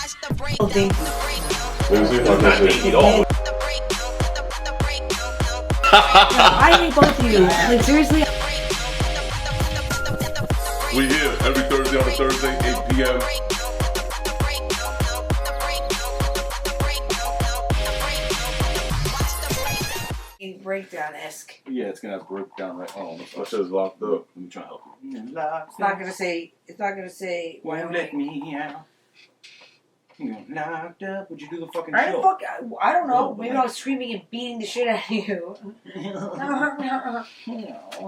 Thing. I hate both of you. Like seriously. We here every Thursday on a Thursday, 8 p.m. Breakdown-esque. Yeah, it's gonna have breakdown right. Oh, My shit's locked up. let me try to help you. It's not gonna say. It's not gonna say. Won't let me out. You're locked up. Would you do the fucking I show? I don't know. Oh, Maybe man. I was screaming and beating the shit out of you.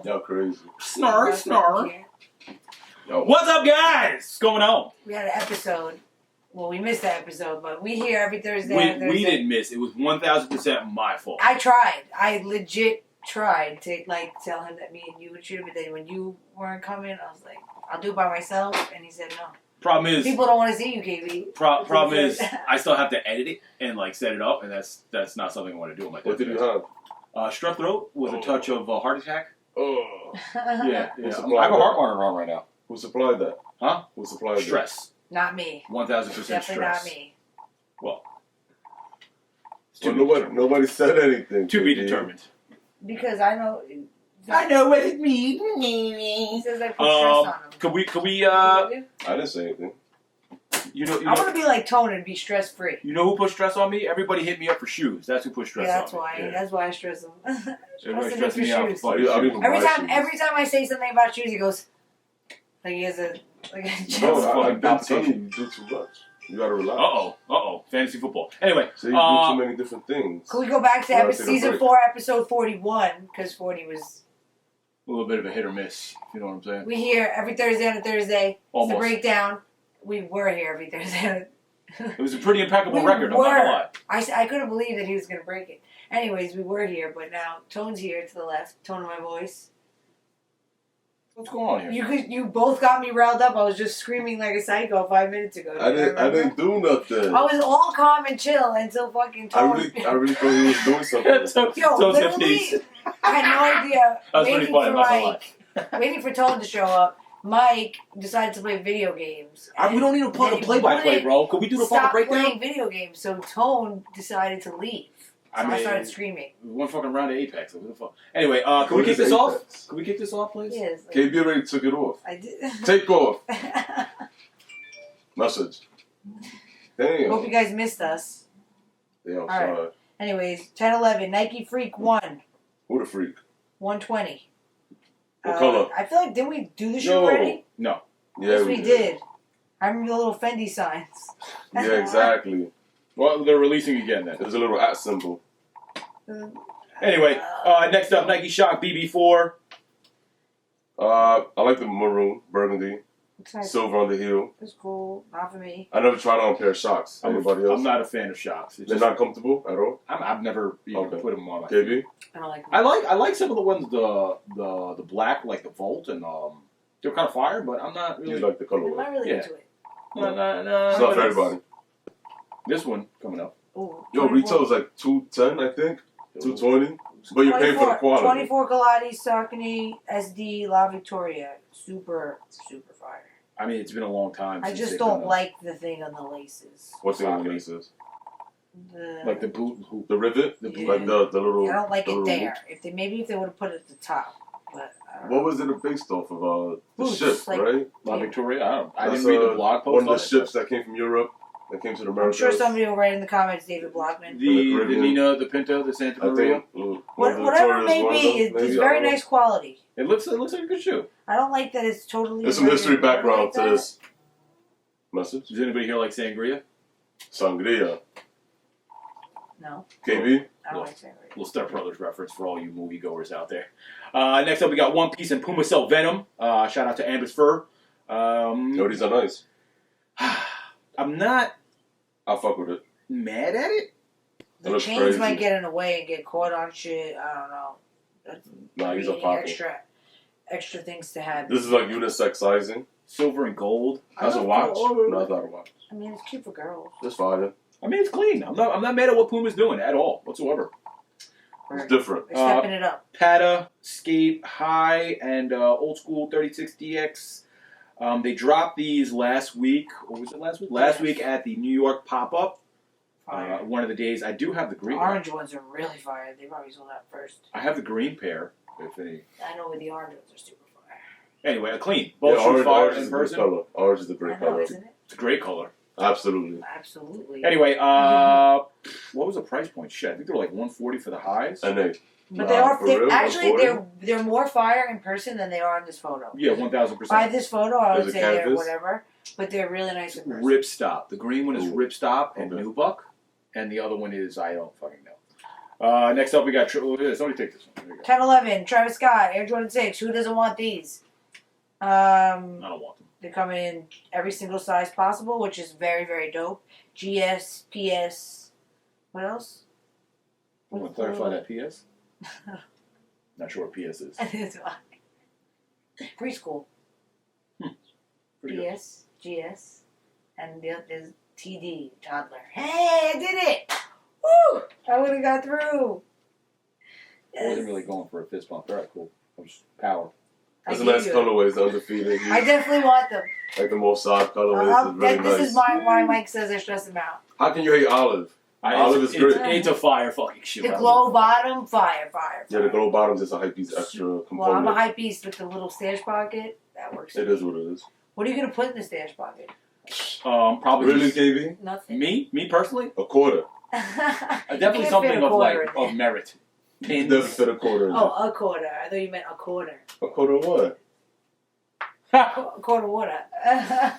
Y'all crazy. Snarr, snarr. Yo, What's up, guys? What's going on? We had an episode. Well, we missed that episode, but we here every Thursday. We didn't miss. It was 1,000% my fault. I tried. I legit tried to tell him that me and you would shoot, but then when you weren't coming, I was like, I'll do it by myself, and he said no. Problem is, People don't want to see you, KB. problem is, I still have to edit it and set it up, and that's not something I want to do on my. what did you have? Strep throat with a touch of heart attack. Oh. Yeah. I have supplied a that? heart monitor on right now. Who supplied that? Huh? Who supplied Stress. Not me. 1,000% Definitely stress. not me. Well, it's that? Well, nobody said anything. to be KD. determined. Because I know. I know what it means. He says I put stress on him. Could we I didn't say anything. I want to be like Tone and be stress free. You know who put stress on me? Everybody hit me up for shoes. That's who put stress Yeah, that's on me. why. Yeah. That's why I stress him. Everybody Stress stressing me out shoes. for I fucking mean, shoes. Every time I say something about shoes, he goes like he has a No, fucking I've been telling palpitation. you, you do too much. You gotta relax. Uh-oh. Fantasy football. Anyway, So you do too many different things. Can we go back to Well, take a season break. 4, episode 41? Because 40 was. a little bit of a hit or miss, if you know what I'm saying. We here every Thursday on a Thursday. It's Almost. the breakdown. We were here every Thursday. It was a pretty impeccable We record, I'm not gonna lie. I couldn't believe that he was going to break it. Anyways, we were here, but now Tone's here to the left. Tone of my voice. What's going on here? You both got me riled up. I was just screaming like a psycho 5 minutes ago. I didn't do nothing. I was all calm and chill until fucking Tone. I really thought he was doing something. Yo, Tone's at literally, peace. I had no idea. That was pretty funny, I'm not gonna lie. Waiting for Tone to show up. Mike decided to play video games. We don't need to play the play-by-play, bro. Could we do the fucking Stop breakdown? playing video games. So Tone decided to leave. So I started screaming. One fucking round of Apex. What the fuck? Anyway, can we kick this off? Can we kick this off, please? Yes. KB already took it off. I did. Take off. Message. Damn. Hope you guys missed us. Yeah, I'm All right. sorry. Anyways, 10-11. Nike Freak 1. Who the freak? 120. What color? I feel like, didn't we do the shoe No. already? No. Yeah, Yes, we did. I remember the little Fendi signs. Yeah, exactly. Well, they're releasing again then. There's a little at symbol. Anyway, next up, Nike Shox BB4. I like the maroon, burgundy, It's nice. silver on the heel. It's cool. Not for me. I never tried on a pair of Shox. Anybody else? I'm not a fan of Shox. They're not comfortable at all. I've never even Okay. put them on. My feet. KB? I don't like them. I like some of the ones the black like the Volt and they're kind of fire, but I'm not really. You like the I'm colorway. not really Yeah. into it. No. It's not for everybody. This one coming up. Ooh, Yo, retail is like $210, I think. $220. But you're paying for the quality. 24 Kilates, Saucony, SD, La Victoria. Super, super fire. I mean, it's been a long time. I since just they've done don't those. like the thing on the laces. What's the other laces? like the boot hoop. The rivet? Yeah. Like the little... I don't like the it little there. If they would have put it at the top, but I don't What know. was it based off of? The Boots, ship, like- right? La Victoria. I That's, didn't read the blog post. One of on the it. ships that came from Europe, that came to the I'm Americas. sure somebody will write in the comments, David Blockman. The Caribbean. Nina, the Pinto, the Santa I Maria. think. Whatever it may be, it's very nice quality. It looks like a good shoe. I don't like that it's totally. There's some history regular. background Like to that. this message. Does anybody here like sangria? Sangria. No, KB? I don't like sangria. Little Step Brothers reference for all you moviegoers out there. Next up, we got One Piece and Puma sell Venom. Shout out to Ambus Fur. Yo, these are nice. I'm not I'll fuck with it. mad at it. The looks chains crazy. might get in the way and get caught on shit. I don't know. That's Nah, these are creating popping. extra things to have. This is like unisex sizing. Silver and gold. That's a watch? No, it's not a watch. I mean, it's cute for girls. It's fire. I mean, it's clean. I'm not mad at what Puma's doing at all, whatsoever. It's different. They're stepping it up. Patta, Skate, High, and Old School 36DX. They dropped these last week. Or was it last week? Last week at the New York pop-up. One of the days. I do have the green. The orange ones are really fire. They probably sold out first. I have the green pair. If any. I know the orange ones are super fire. Anyway, a clean. Both shoes fire in person. Orange is the great color. Isn't it? It's a great color. Absolutely. Absolutely. Anyway, what was the price point? Shit, I think they were like $140 for the highs. And they. But they are real? actually they're more fire in person than they are in this photo. Yeah, 1,000%. By this photo, I would say they're canvas? whatever, but they're really nice in person. Ripstop. The green one is Ripstop and Nubuck, and the other one is I don't fucking know. Next up, we got somebody take this one. There you go. 10-11, Travis Scott, Air Jordan 6. Who doesn't want these? I don't want them. They come in every single size possible, which is very, very dope. GS, PS, what else? You want to clarify that PS? Not sure what PS is. That's why. Preschool. Pretty good. PS, GS, and there's TD, toddler. Hey, I did it! Woo! I would have got through. I wasn't really going for a fist bump. All right, cool. I was power. That's a nice colorway. It's undefeated. I definitely want them. Like the most soft colorways. It's really this nice. is why Mike says I stress him out. How can you hate olive? Olive is great. It's a fire fucking shit. The glow bottom, fire. Yeah, the glow bottom is a hype piece extra component. Well, I'm a hype piece with the little stash pocket. That works. It is what it is. What are you going to put in the stash pocket? Probably Really, KB? Nothing. Me personally? A quarter. Definitely something of merit. Pins. Doesn't fit a quarter. Oh, a quarter. I thought you meant a quarter. A quarter what? A quarter water. I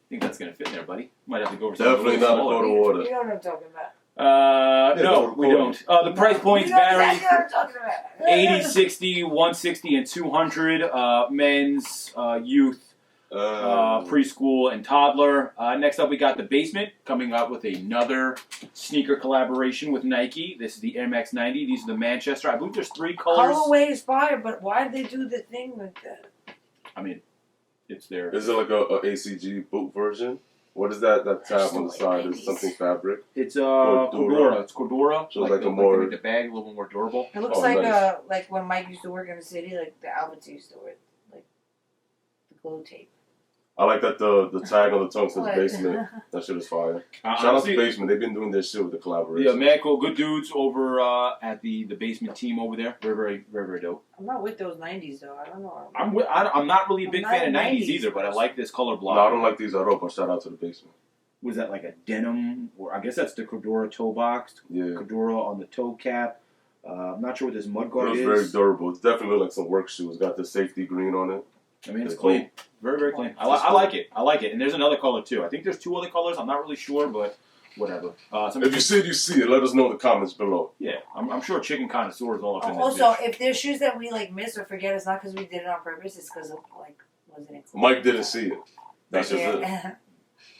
think that's gonna fit in there, buddy. Might have to go over Definitely not a quarter water. You know what I'm talking about. No, we don't. The price points vary. Exactly what I'm talking about. 80, 60, 160, and 200. Men's, youth, preschool, and toddler. Next up, we got the Basement coming up with another sneaker collaboration with Nike. This is the MX-90. These are the Manchester. I believe there's 3 colors. Colorway is fire, but why did they do the thing with that? I mean, it's there. Is it like a ACG boot version? What is that tab on the side? Is it something fabric? It's Cordura. It's Cordura. So like a more the bag, a little more durable. It looks like when Mike used to work in the city, like the Alberts used to wear, like the glow tape. I like that the tag on the tongue says Basement. That shit is fire. Shout out to Basement. They've been doing this shit with the collaboration. Yeah, man, cool. Good dudes over at the Basement team over there. Very, very, very dope. I'm not with those 90s though. I don't know. I'm not really a big fan of 90s either, but I like this color block. No, I don't like these at all, but shout out to the Basement. Was that like a denim? Or I guess that's the Cordura toe box. Yeah. Cordura on the toe cap. I'm not sure what this mud guard It was is. very durable. It's definitely like some work shoes. Got the safety green on it. I mean, it's clean. Very, very clean. I like it. I like it. And there's another color, too. I think there's 2 other colors. I'm not really sure, but whatever. If you see it, you see it. Let us know in the comments below. Yeah, I'm sure chicken connoisseurs all up in this. Also, if there's shoes that we like miss or forget, it's not because we did it on purpose. It's because of like wasn't included. Mike didn't see it. That's just it.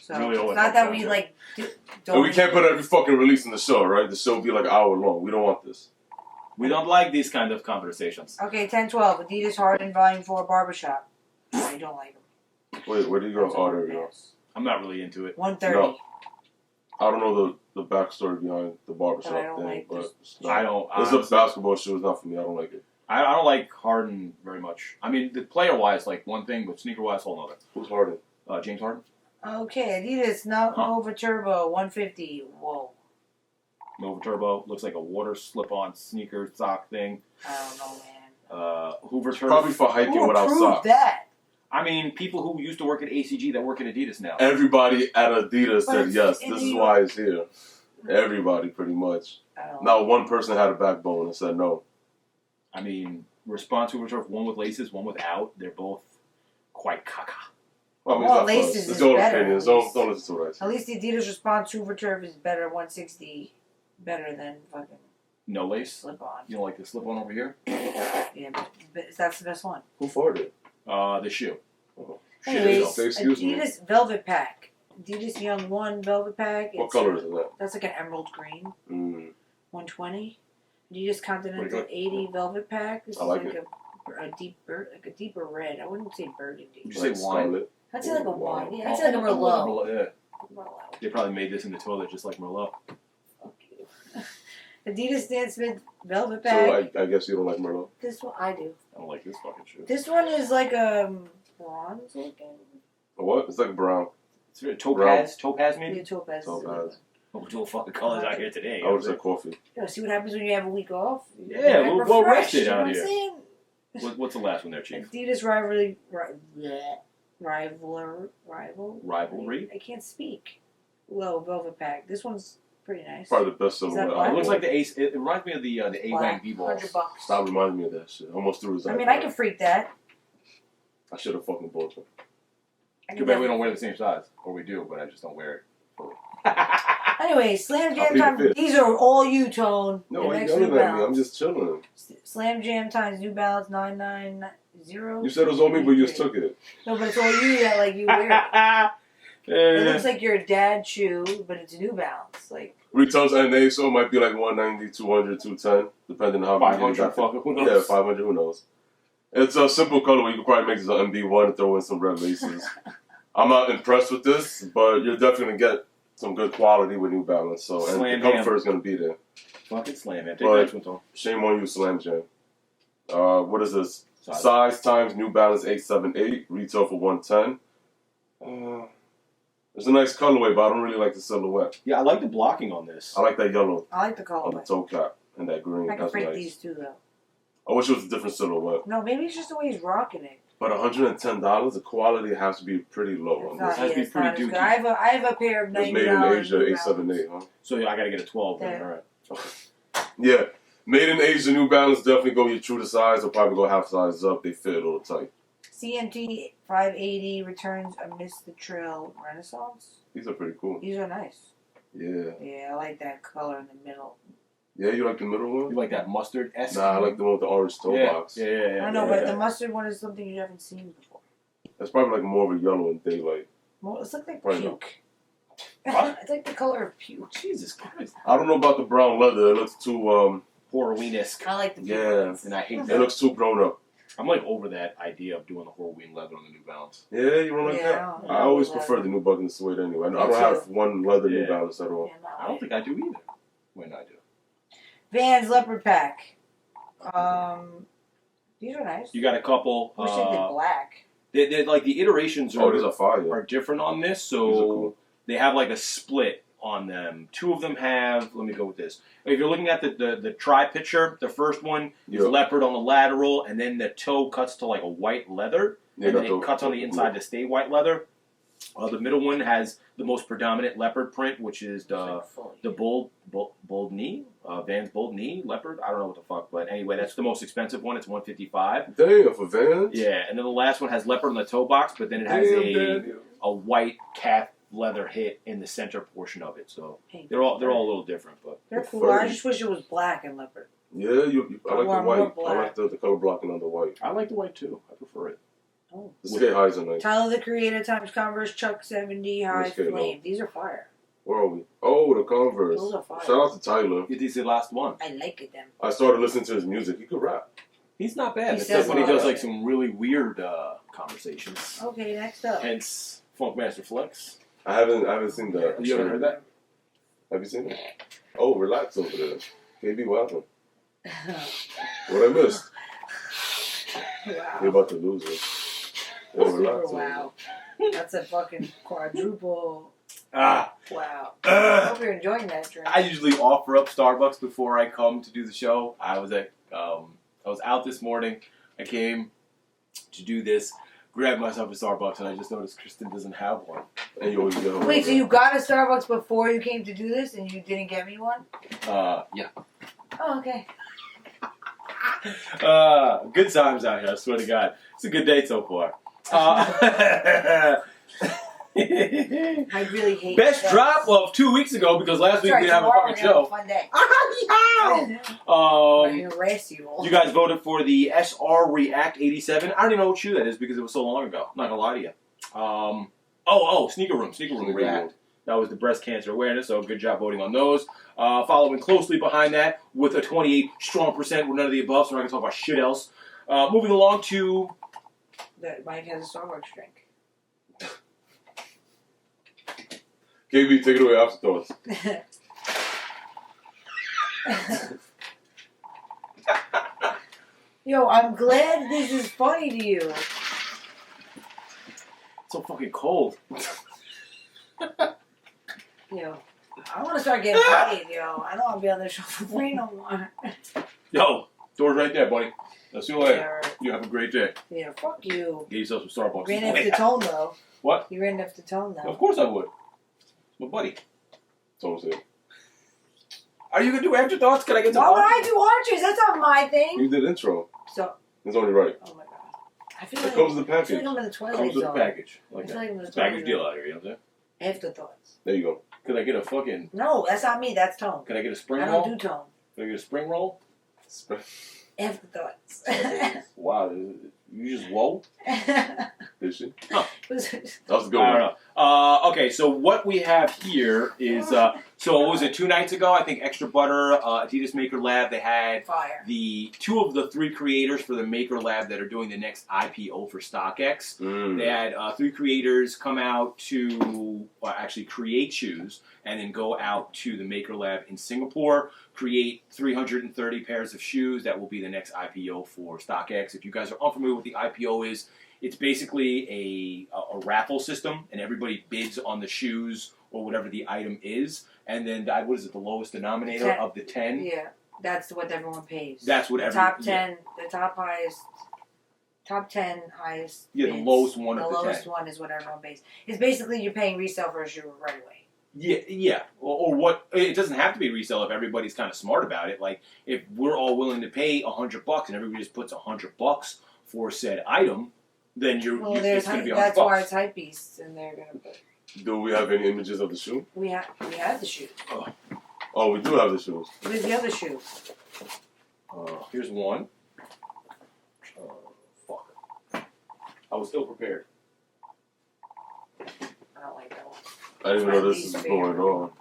So really it's not that we like. And we can't put every fucking release in the show, right? The show will be like an hour long. We don't want this. We don't like these kind of conversations. Okay, 10-12. Adidas Harden Volume 4 Barbershop. I don't like them. Wait, where do you go? Oh, there we go. I'm not really into it. 130. No. I don't know the backstory behind the barbershop thing, like but I don't. It's a basketball shoe. It's not for me. I don't like it. I don't like Harden very much. I mean, the player-wise, like one thing, but sneaker-wise, whole nother. Who's Harden? James Harden. Okay, Adidas Novaturbo 150. Whoa. Novaturbo looks like a water slip-on sneaker sock thing. I don't know, man. Hooverturf. Probably for hiking without socks. That? I mean, people who used to work at ACG that work at Adidas now. Everybody at Adidas said yes. This is why it's here. Everybody, pretty much. Not one person had a backbone and said no. I mean, Response Hoverturf, one with laces, one without. They're both quite caca. Well, laces is better. Opinions. Don't listen to what I say. At least the Adidas Response Hoverturf is better 160. Better than fucking no lace. Slip-on. You don't like the slip-on over here? Yeah, but that's the best one. Who farted? The shoe. Oh. Anyways, excuse me. Adidas Velvet Pack. Adidas Young 1 Velvet Pack. What color is that? That's like an emerald green. 120. Adidas Pretty Continental good. 80 Velvet Pack. This I like is like a deeper red. I wouldn't say burgundy. Would you say wine? I'd say like a wine. Yeah, I'd say like a Merlot. Merlot. Yeah. They probably made this in the toilet just like Merlot. Fuck you. Adidas Stan Smith Velvet Pack. So I guess you don't like Merlot? This one, I do. I don't like this fucking shoe. This one is like a bronze looking. What? It's like brown. It's topaz maybe? Yeah, topaz. Topaz. Oh, we're doing fucking colors out here today. I would say coffee. Yo, see what happens when you have a week off? Yeah, we're well rested you know out what I'm here. saying? What's the last one there, Chief? Adidas rivalry. I can't speak. Low velvet pack. This one's pretty nice. Probably the best silhouette. It looks like the Ace. It reminds me of the A-Wang B-balls. $100. Stop reminding me of that shit. Almost threw his. I mean, I can freak that. I should have fucking bought them. Too bad we don't wear the same size, or we do, but I just don't wear it. Anyway, Slam Jam time. These are all you, Tone. No, I ain't yelling at me. I'm just chilling. Slam Jam times New Balance 990. You said it was on me, but you just took it. No, but it's all you that like you wear it. It looks like your dad's shoe, but it's New Balance. Like retails NA, so it might be like 190, 200, 210, depending on how 500. Who knows? Yeah, 500. Who knows? It's a simple colorway. You could probably make this an MB1 and throw in some red laces. I'm not impressed with this, but you're definitely gonna get some good quality with New Balance. So and the comfort is gonna be there. Fucking Slam Jam. Take the next one, Tom. Shame on you, Slam Jam. What is this? Size times New Balance 878, retail for 110. It's a nice colorway, but I don't really like the silhouette. Yeah, I like the blocking on this. I like that yellow. I like the on the colorway. toe cap and that green. I can That's freak nice. these too, though. I wish it was a different silhouette. No, maybe it's just the way he's rocking it. But $110, the quality has to be pretty low on this. It has to be pretty dookie. I have a pair of $90. It's made in Asia, 878, huh? So I gotta get a 12 then, alright. Yeah. Made in Asia, New Balance definitely go your true to size or probably go half size up. They fit a little tight. CMT 580 returns amidst the trail Renaissance. These are pretty cool. These are nice. Yeah. Yeah, I like that color in the middle. Yeah, you like the middle one? You like that mustard-esque? Nah, I like the one with the orange toe box. Yeah. I know, but the mustard one is something you haven't seen before. That's probably like more of a yellow in daylight. Well, it's like Probably puke. What? It's like the color of puke. Jesus Christ. I don't know about the brown leather. It looks too, Halloween-esque. I like the puke yeah, ones. And I hate it that. looks too grown up. I'm like over that idea of doing the Halloween leather on the New Balance. Yeah, you don't like that? I I always prefer the New Bug and Suede anyway. I don't have one leather New Balance at all. Yeah, I don't think I do either. When I do. Vans leopard pack. These are nice. You got a couple. Wish they did black. They're like the iterations these are fire. are different on this, so Cool. they have like a split on them. Two of them have. Let me go with this. If you're looking at the tri picture, the first one is leopard on the lateral, and then the toe cuts to like a white leather, and then it cuts on the inside to stay white leather. The middle one has the most predominant leopard print, which is the bold knee, Vans bold knee leopard. I don't know what the fuck, but anyway, that's the most expensive one. It's $155. Damn, for Vans? Yeah, and then the last one has leopard on the toe box, but then it has a white calf leather hit in the center portion of it. So they're all a little different, but they're cool. I just wish it was black and leopard. Yeah, I like the white. I like the color blocking on the white. I like the white too. I prefer it. Oh. The skate highs are nice. Tyler the Creator times Converse Chuck 70 High Flame. These are fire. Where are we? Oh, the Converse. Those are fire. Shout out to Tyler. He's the last one. I like it them. I started listening to his music. He could rap. He's not bad. He Except when he does like some really weird conversations. Okay, next up. Hence Funkmaster Flex. I haven't seen that. You haven't heard that? Have you seen it? Oh, relax over there. KB, what happened? What I missed? Wow. You're about to lose it. Yeah, relax. Wow. That's a fucking quadruple. Wow. I hope you're enjoying that drink. I usually offer up Starbucks before I come to do the show. I was out this morning. I came to do this, grabbed myself a Starbucks, and I just noticed Kristen doesn't have one. And you always get one. Wait, so you got a Starbucks before you came to do this, and you didn't get me one? Yeah. Oh, okay. Good times out here, I swear to God. It's a good day so far. I really hate best that. drop of 2 weeks ago because last week we didn't have a fucking show. Fun day. You guys voted for the SR React 87. I don't even know what shoe that is because it was so long ago. I'm not gonna lie to you. Sneaker Room React. That was the breast cancer awareness, so good job voting on those. Following closely behind that with a 28 strong percent with none of the above, so we're not gonna talk about shit else. Moving along to that Mike has a Starbucks drink. KB, take it away, afterthoughts. Yo, I'm glad this is funny to you. it's so fucking cold. Yo, I want to start getting paid, yo. I don't want to be on the show for free no more. Yo, door's right there, buddy. I'll see you later. Yeah, You have a great day. yeah, fuck you. Get yourself some Starbucks. Ran after tone, though. What? You ran after tone, though. Of course I would. My buddy. So I'm saying. Are you gonna do afterthoughts? Can I get some? Why would I do arches? That's not my thing. You did intro. So, It's only right. oh my god. I feel It like, comes with the I feel package. like I'm in the Twilight Comes with the Zone. package. I Like feel that. like I'm in the It's a package Twilight deal Zone. out here, you know what I'm saying? Afterthoughts. There you go. Could I get a fucking... No, that's not me. That's tone. Can I get a spring I roll? don't do tone. Can I get a spring roll? Afterthoughts. Wow, you just whoa? Did she? Huh. That was a good I one. don't know. Okay, so what we have here is, so what was it, 2 nights ago? I think Extra Butter, Adidas Maker Lab, they had Fire. the 2 of the 3 creators for the Maker Lab that are doing the next IPO for StockX. Mm. They had 3 creators come out to actually create shoes and then go out to the Maker Lab in Singapore, create 330 pairs of shoes. That will be the next IPO for StockX. If you guys are unfamiliar with the IPO is, it's basically a raffle system, and everybody bids on the shoes or whatever the item is, and then what is it, the lowest denominator of the 10? Yeah, that's what everyone pays. That's what the everyone... top 10, the top 10 highest. Yeah, the bids, lowest one of the 10. The lowest one is what everyone pays. It's basically you're paying resale for a shoe right away. Yeah. Or what? It doesn't have to be resale if everybody's kind of smart about it. Like if we're all willing to pay $100 and everybody just puts $100 for said item, then it's going to be $100. That's why it's hype beasts, and they're going to put. Do we have any images of the shoe? We have the shoe. Oh, we do have the shoes. Where's the other shoe? Here's one. Fuck. I was ill prepared. I don't like that one. I didn't even know this is going on.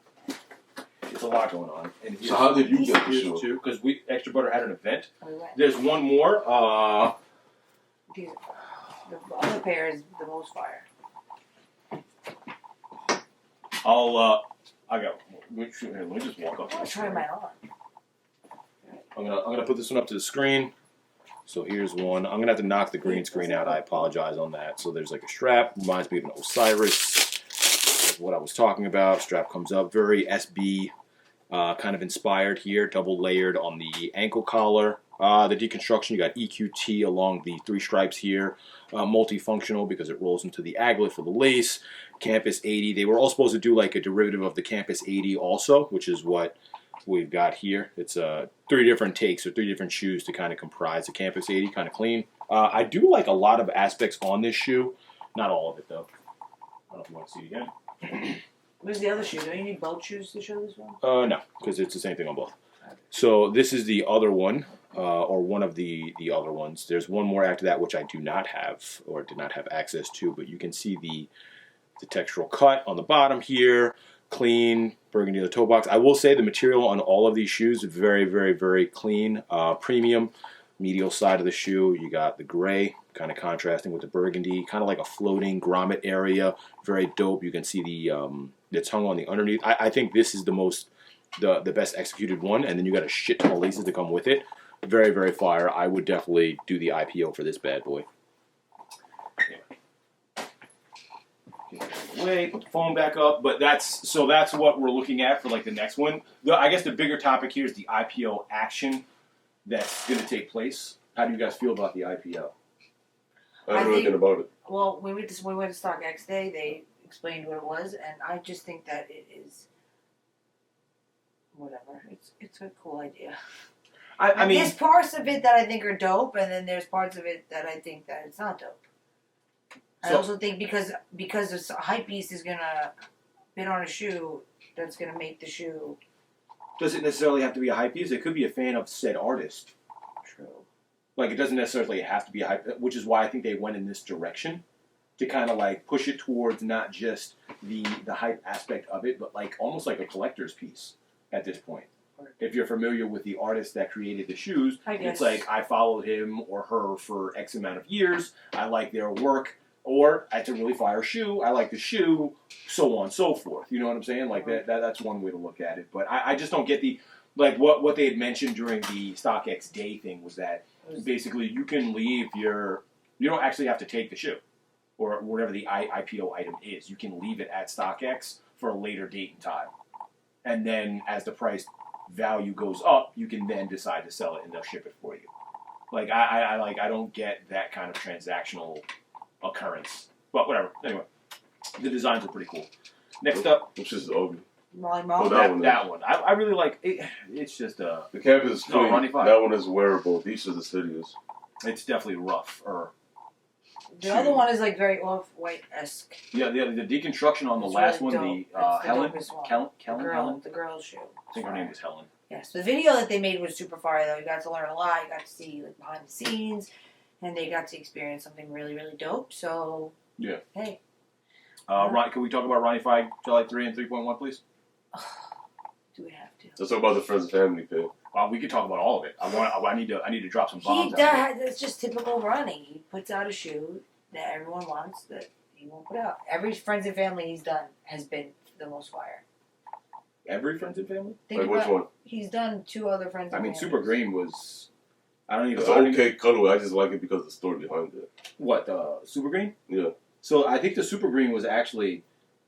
It's a lot going on. And So how did you get the here's shoe? 2, because Extra Butter had an event. We went. There's one more. The other pair is the most fire. Let me just walk up. I'm gonna try mine on. I'm gonna put this one up to the screen. So here's one. I'm gonna have to knock the green screen out. I apologize on that. So there's like a strap. Reminds me of an Osiris. That's what I was talking about. Strap comes up. Very SB kind of inspired here. Double layered on the ankle collar. The deconstruction, you got EQT along the 3 stripes here. Multifunctional because it rolls into the aglet for the lace. Campus 80. They were all supposed to do like a derivative of the Campus 80 also, which is what we've got here. It's 3 different takes or 3 different shoes to kind of comprise the Campus 80, kind of clean. I do like a lot of aspects on this shoe. Not all of it though. I don't know if you want to see it again. Where's the other shoe? Do you need both shoes to show this one? No, because it's the same thing on both. So this is the other one, or one of the other ones. There's one more after that which I do not have, or did not have access to, but you can see the textural cut on the bottom here. Clean, burgundy the toe box. I will say the material on all of these shoes is very, very, very clean. Premium. Medial side of the shoe, you got the gray, kind of contrasting with the burgundy, kind of like a floating grommet area. Very dope. You can see the tongue on the underneath. I think this is the best executed one, and then you got a shit ton of laces to come with it. Very, very fire. I would definitely do the IPO for this bad boy. Away, put the phone back up, but that's what we're looking at for like the next one. I guess the bigger topic here is the IPO action that's going to take place. How do you guys feel about the IPO? I don't know anything about it. Well, when we went to StockX Day, they explained what it was, and I just think that it is whatever. It's a cool idea. I mean, there's parts of it that I think are dope, and then there's parts of it that I think that it's not dope. I also think because this hype beast is gonna bid on a shoe, that's gonna make the shoe. Doesn't necessarily have to be a hype piece. It could be a fan of said artist. True. Like it doesn't necessarily have to be a hype, which is why I think they went in this direction to kind of like push it towards not just the hype aspect of it, but like almost like a collector's piece at this point. If you're familiar with the artist that created the shoes, it's like I followed him or her for X amount of years. I like their work. Or, it's a really fire shoe, I like the shoe, so on and so forth. You know what I'm saying? Like, that's one way to look at it. But I just don't get like, what they had mentioned during the StockX Day thing was that basically you can leave you don't actually have to take the shoe. or whatever the IPO item is. You can leave it at StockX for a later date and time. And then as the price value goes up, you can then decide to sell it and they'll ship it for you. Like, I don't get that kind of transactional occurrence. But whatever. Anyway, the designs are pretty cool. Next up. Which is ugly. Molly Oh, Mall. that one. I really like it. It's just the campus is clean. That one is wearable. These are the hideous. It's definitely rough. The other one is like very off-white-esque. Yeah, the deconstruction on the last really one, dope. the Helen, Helen, the girl's shoe. I think her name was Helen. Yes, the video that they made was super fire though. You got to learn a lot. You got to see like behind the scenes, and they got to experience something really, really dope. So yeah, hey, Ron, can we talk about Ronnie Fieg, July 3 and 3.1, please? Do we have to? Let's talk about the friends and family page. We could talk about all of it. I need to drop some bombs. That's just typical Ronnie. He puts out a shoe that everyone wants that he won't put out. Every friends and family he's done has been the most fire. Every friends and family? Like which one? He's done 2 other friends and family. Super Green was. It's an okay colorway. I just like it because of the story behind it. What, Super Green? Yeah. So I think the Super Green was actually,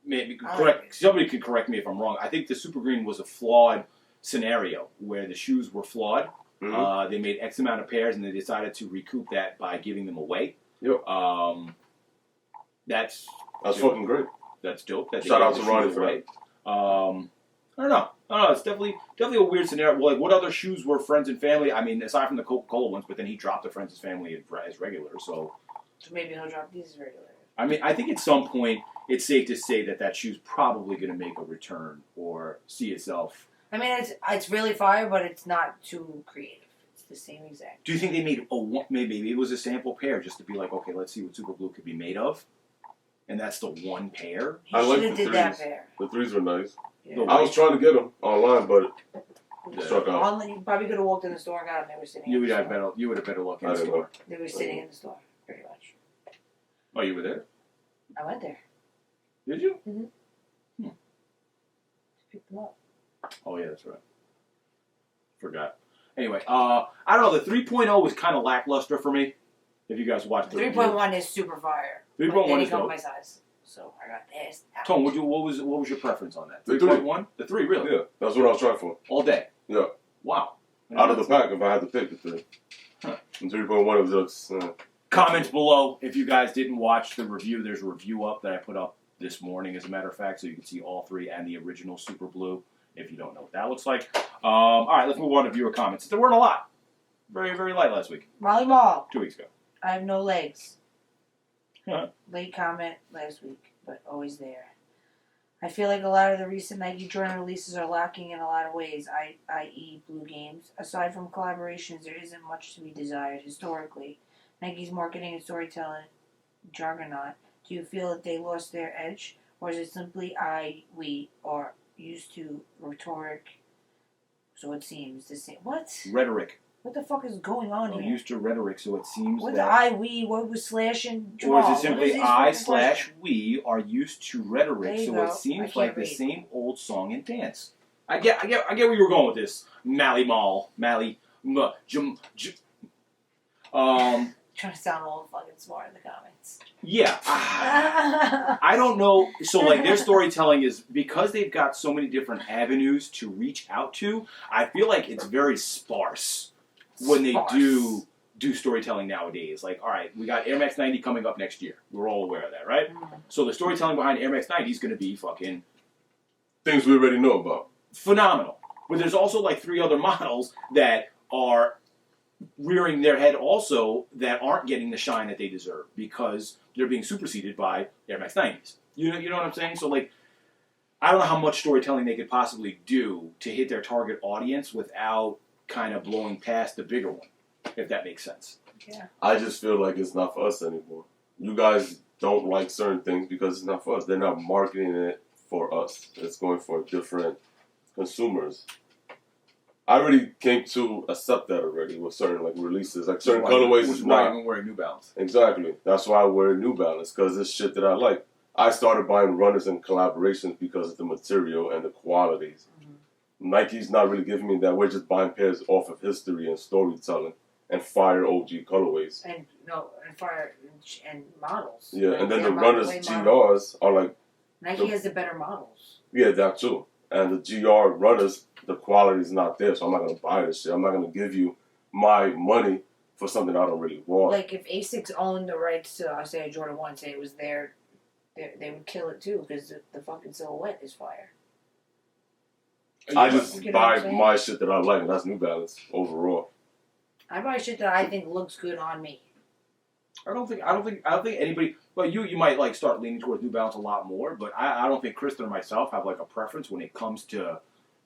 maybe correct. Somebody could correct me if I'm wrong. I think the Super Green was a flawed scenario where the shoes were flawed. Mm-hmm. They made X amount of pairs and they decided to recoup that by giving them away. Yep. That's fucking great. That's dope. Shout out to Ronnie for that. I don't know. It's definitely a weird scenario. Well, like, what other shoes were friends and family? I mean, aside from the Coca-Cola ones, but then he dropped the friends and family as regular. So maybe he'll drop these as regular. I mean, I think at some point it's safe to say that shoe's probably going to make a return or see itself. I mean, it's really fire, but it's not too creative. It's the same exact. Do you think they made maybe it was a sample pair just to be like, okay, let's see what Super Blue could be made of, and that's the one pair? He should have did that pair. The 3s were nice. Yeah. I was trying to get them online, but struck out. You probably could have walked in the store and got them. They were sitting. You would have better luck in the store. They were sitting in the store, pretty much. Oh, you were there? I went there. Did you? Mm-hmm. Picked them up. Oh yeah, that's right. Forgot. Anyway, I don't know. The 3.0 was kind of lackluster for me. If you guys watched the 3.1 is super fire. 3.1 is dope. My size, so I got asked out. Tone, what was your preference on that? 3.1? The 3, really? Yeah, that's what I was trying for. All day? Yeah. Wow. Out of the pack, if I had to pick the 3. Huh. And 3.1 was just... Comments below. If you guys didn't watch the review, there's a review up that I put up this morning, as a matter of fact, so you can see all 3 and the original Super Blue, if you don't know what that looks like. All right, let's move on to viewer comments. There weren't a lot. Very, very light last week. Molly Mall. 2 weeks ago. I have no legs. Huh. Late comment last week, but always there. I feel like a lot of the recent Nike Jordan releases are lacking in a lot of ways, i.e. Blue Games. Aside from collaborations, there isn't much to be desired historically. Nike's marketing and storytelling juggernaut. Do you feel that they lost their edge? Or is it simply we are used to rhetoric, so it seems the same? What? Rhetoric. What the fuck is going on here? Used to rhetoric, so it seems what that... what was slash and draw? Or is it simply we are used to rhetoric, so it seems like the same old song and dance. I get where you were going with this. Trying to sound all fucking smart in the comments. Yeah. I don't know. So, like, their storytelling is, because they've got so many different avenues to reach out to, I feel like it's very sparse when they do storytelling nowadays. Like, all right, we got Air Max 90 coming up next year. We're all aware of that, right? Mm-hmm. So the storytelling behind Air Max 90 is going to be fucking... things we already know about. Phenomenal. But there's also, like, 3 other models that are rearing their head also that aren't getting the shine that they deserve because they're being superseded by Air Max 90s. You know what I'm saying? So, like, I don't know how much storytelling they could possibly do to hit their target audience without kind of blowing past the bigger one, if that makes sense. Yeah. I just feel like it's not for us anymore. You guys don't like certain things because it's not for us. They're not marketing it for us. It's going for different consumers. I already came to accept that already with certain like releases, like certain colorways. Which is why I'm wearing New Balance. Exactly. That's why I wear New Balance, because it's shit that I like. I started buying runners and collaborations because of the material and the qualities. Mm-hmm. Nike's not really giving me that. We're just buying pairs off of history and storytelling and fire OG colorways. And No, and fire and models. Yeah, Like, and then they're the runners model models. GRs are like Nike has the better models. yeah, that too. And the GR runners, the quality is not there, so I'm not gonna buy this shit. I'm not gonna give you my money for something I don't really want. Like if Asics owned the rights to, I say a Jordan 1, say it was there, they would kill it too because the fucking silhouette is fire. I just You know what I'm buy saying? my shit that I like, and that's New Balance overall. I buy shit that I think looks good on me. I don't think anybody. Well, you might like start leaning towards New Balance a lot more, but I don't think Kristen or myself have like a preference when it comes to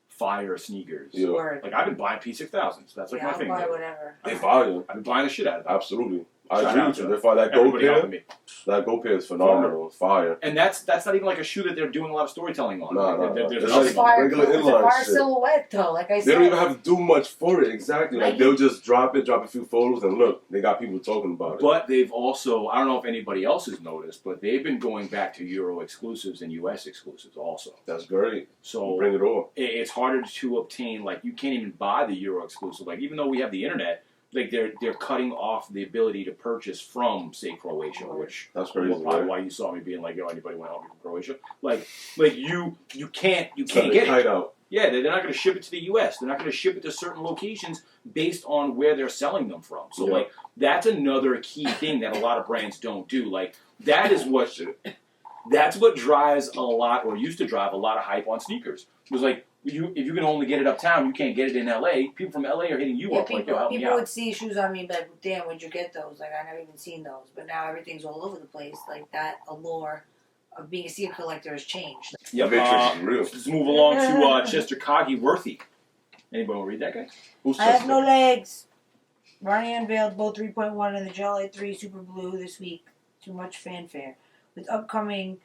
fire sneakers. Yeah. Word. Like I've been buying P6000s. That's like Yeah, my I'll thing. buy whatever. They volume. I've been buying the shit out of them. Absolutely. I Shout agree out with you. to They find that go Everybody pair. helping me. That go pair is phenomenal. Fire. And that's not even like a shoe that they're doing a lot of storytelling on. No, Like, no, no. there's It's nothing- like Fire, regular it's a inline fire shit. silhouette though, like I said. They don't even have to do much for it, exactly. Like, Like they'll just drop a few photos, and look, they got people talking about it. But they've also, I don't know if anybody else has noticed, but they've been going back to Euro exclusives and US exclusives also. That's great. So Bring it on. it's harder to obtain. Like you can't even buy the Euro exclusive. Like even though we have the internet, like they're cutting off the ability to purchase from say Croatia, which That's crazy, probably right? why you saw me being like, yo, anybody want to help me from Croatia? Like you can't Cut get tight it. out. Yeah, they're not going to ship it to the U.S. They're not going to ship it to certain locations based on where they're selling them from. So, Yeah. like, that's another key thing that a lot of brands don't do. Like, that's what drives a lot, or used to drive a lot of hype on sneakers. It was like, if you can only get it uptown, you can't get it in L.A. People from L.A. are hitting you up like, yo, help me people out. would see shoes on me and be like, damn, where'd you get those? Like, I never even seen those. But now everything's all over the place. Like, that allure of being a sneaker collector has changed. Yeah, Matrix is real. Let's move along to Chester Coggy Worthy. Anybody want to read that guy? Who's I have Chester? no legs. Ronnie unveiled Bow 3.1 and the Gelite 3 Super Blue this week. Too much fanfare. With upcoming...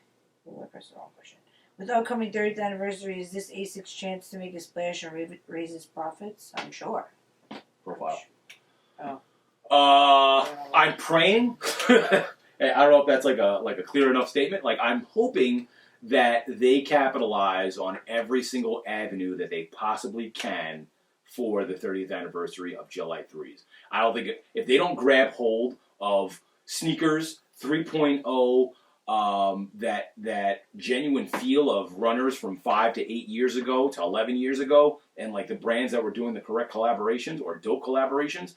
Oh, I pressed the wrong question. With the upcoming 30th anniversary, is this ASIC's chance to make a splash and raise its profits? I'm sure. Profile. Oh. I'm praying. I don't know if that's like a clear enough statement. Like I'm hoping that they capitalize on every single avenue that they possibly can for the 30th anniversary of Gelite 3s. I don't think if they don't grab hold of sneakers 3.0, that genuine feel of runners from 5 to 8 years ago to 11 years ago, and like the brands that were doing the correct collaborations or dope collaborations,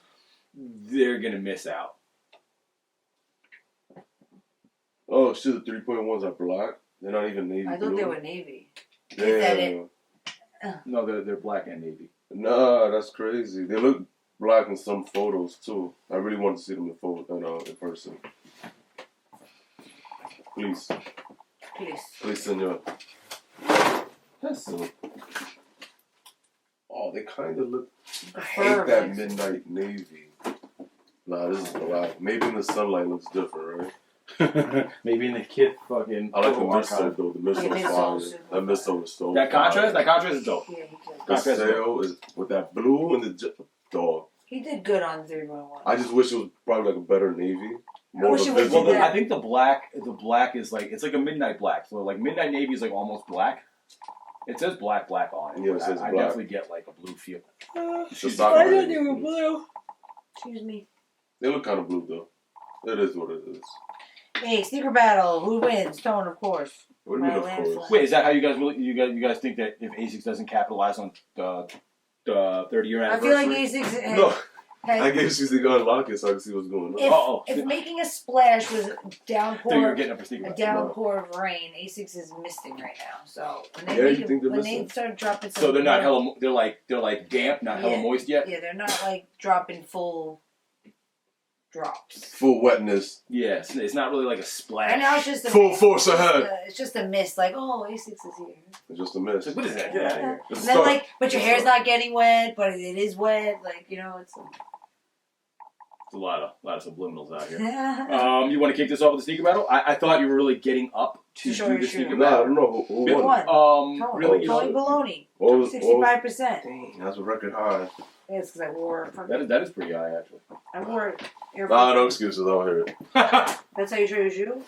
they're gonna miss out. Oh, shit, the 3.1s are black. They're not even navy I blue. thought they were navy. Damn. No, they're black and navy. Nah, that's crazy. They look black in some photos, too. I really want to see them in person. Please, senor. Oh, they kind of look. I hate that midnight navy. Nah, this is black. Maybe in the sunlight looks different, right? Maybe in the kit fucking. I like the midsole though. The midsole is fire. That midsole is so. That contrast is dope. Yeah, The sail is with that blue and the dog. he did good on 3.1. I just wish it was probably like a better navy. I wish it was Well, Yeah. I think the black is like it's like a midnight black. So like midnight navy is like almost black. It says black on it. Yeah, it says I black. definitely get like a blue feel. The soccer I thought navy. they were blue. Excuse me. They look kind of blue though. It is what it is. Hey, sneaker battle. Who wins? Tone, of course. What do you mean, of Landslide. course? Wait, is that how you guys think that if ASICS doesn't capitalize on the 30-year I feel anniversary? like Asics No, has, I guess she's gonna unlock it so I can see what's going on. if making a splash was a So you're downpour, getting up for sneaker a battle. downpour of rain, Asics is misting right now. So when they Yeah, make you it, think they're when they missing? start dropping some, So they're not hella. They're like damp, not hella Yeah. moist yet. Yeah, they're not like dropping full drops. Full wetness. Yeah, it's not really like a splash. And now it's just a Full force ahead. It's just a mist. Like, oh, Asics is here. It's just a miss. It's like, what is that? Get out of here. It's And then stuck. like, but your hair's not getting wet, but it is wet. Like, you know, it's. There's a lot of subliminals out here. Yeah. You want to kick this off with the sneaker battle? I thought you were really getting up to Show do your the shoe. sneaker Nah, I battle. don't know who Who won. Tony. Really? Tony Baloney. What was- 65%. Dang, that's a record high. Yeah, it's because I wore. That is pretty high, actually. I wore. Nah, no excuses out here. That's how you show your shoe?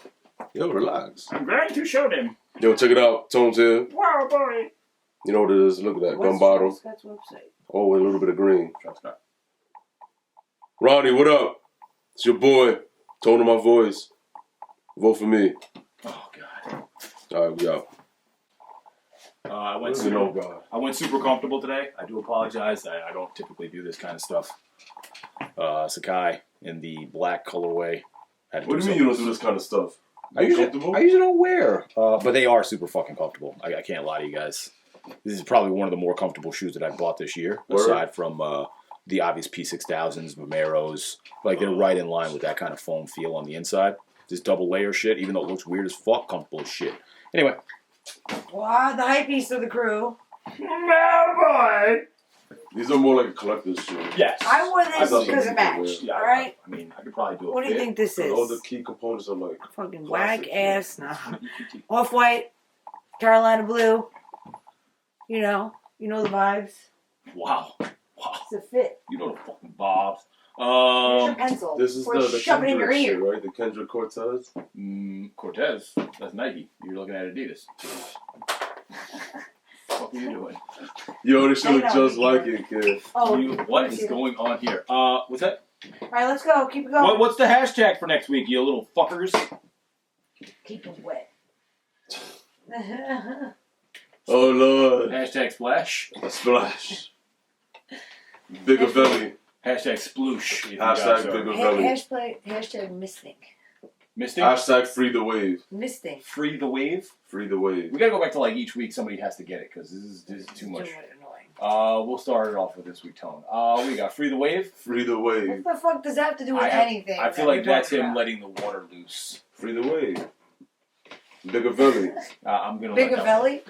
Yo, relax. I'm going to show them. Yo, check it out. Tones here. Wow, boy. You know what it is. Look at that. Gun What's bottle. Scott's website? Oh, with a little bit of green. Trust not. Ronnie, what up? It's your boy. Tone of my voice. Vote for me. Oh God. All right, we out. I went super comfortable today. I do apologize. I don't typically do this kind of stuff. Sakai in the black colorway. What do you mean you don't do this kind of stuff? I usually don't wear, but they are super fucking comfortable. I can't lie to you guys. This is probably one of the more comfortable shoes that I bought this year, aside from the obvious P6000s, Vomeros. Like, they're right in line with that kind of foam feel on the inside. This double layer shit, even though it looks weird as fuck, comfortable as shit. Anyway. Wow, the hype piece of the crew. Boy. These are more like a collector's shoe. Yes. I wore this because it matched. Yeah, alright? I mean, I could probably do it. What do you think this is? All the key components are like fucking whack ass. Nah. Off-white, Carolina blue. You know the vibes. Wow. It's a fit. You know the fucking bobs. Here's your pencil. This is the shove it in your Kendrick ear. shit, right? The Kendrick Cortez. Cortez. That's Nike. You're looking at Adidas. What are you doing? Yo, this shit look just like it, kid. Oh, what is going on here? What's that? Alright, let's go. Keep it going. What's the hashtag for next week, you little fuckers? Keep it wet. Oh, Lord. Hashtag splash. Splash. Bigger belly. Hashtag sploosh. Hashtag bigger belly. Hashtag misting. Misting? Hashtag free the wave. Misting. Free the wave? Free the wave. We gotta go back to like each week somebody has to get it because this is too much. We'll start it off with this week, Tone. We got free the wave. Free the wave. What the fuck does that have to do with anything? I feel like that's him letting the water loose. Free the wave. Bigger belly. I'm gonna bigger belly.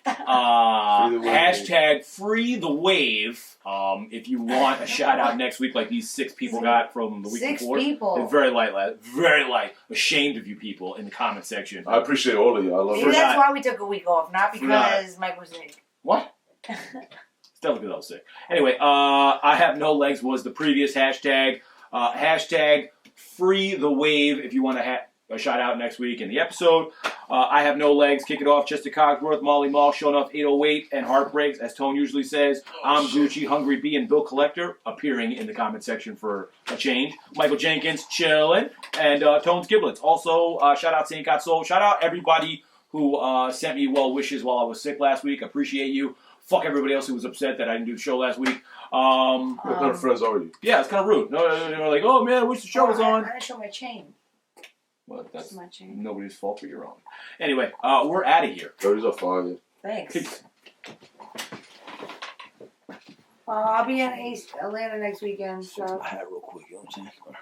Hashtag free the wave. If you want a shout out next week, like these 6 people got from the week before. 6 people. They're very light, lad. Very light. Ashamed of you people in the comment section. I appreciate all of you. I love Maybe that's why we took a week off, not because Mike was sick. What? Still because I was sick. Anyway, I have no legs was the previous hashtag. Hashtag free the wave if you want to a shout out next week in the episode. I have no legs. Kick it off. Chester Cogsworth, Molly Mall, showing off 808 and Heartbreaks, as Tone usually says. I'm Gucci, Hungry Bee, and Bill Collector appearing in the comment section for a change. Michael Jenkins chilling, and Tone's Giblets. Also, shout out St. Got Soul. Shout out everybody who sent me well wishes while I was sick last week. Appreciate you. Fuck everybody else who was upset that I didn't do the show last week. What kind of friends are you? Yeah, it's kind of rude. No, they were like, oh man, I wish the show was on. I show my chain. Well, that's nobody's fault but your own. Anyway, we're out of here. Those are fine. Thanks. I'll be in Atlanta next weekend. So. I had real quick, you know what I'm saying?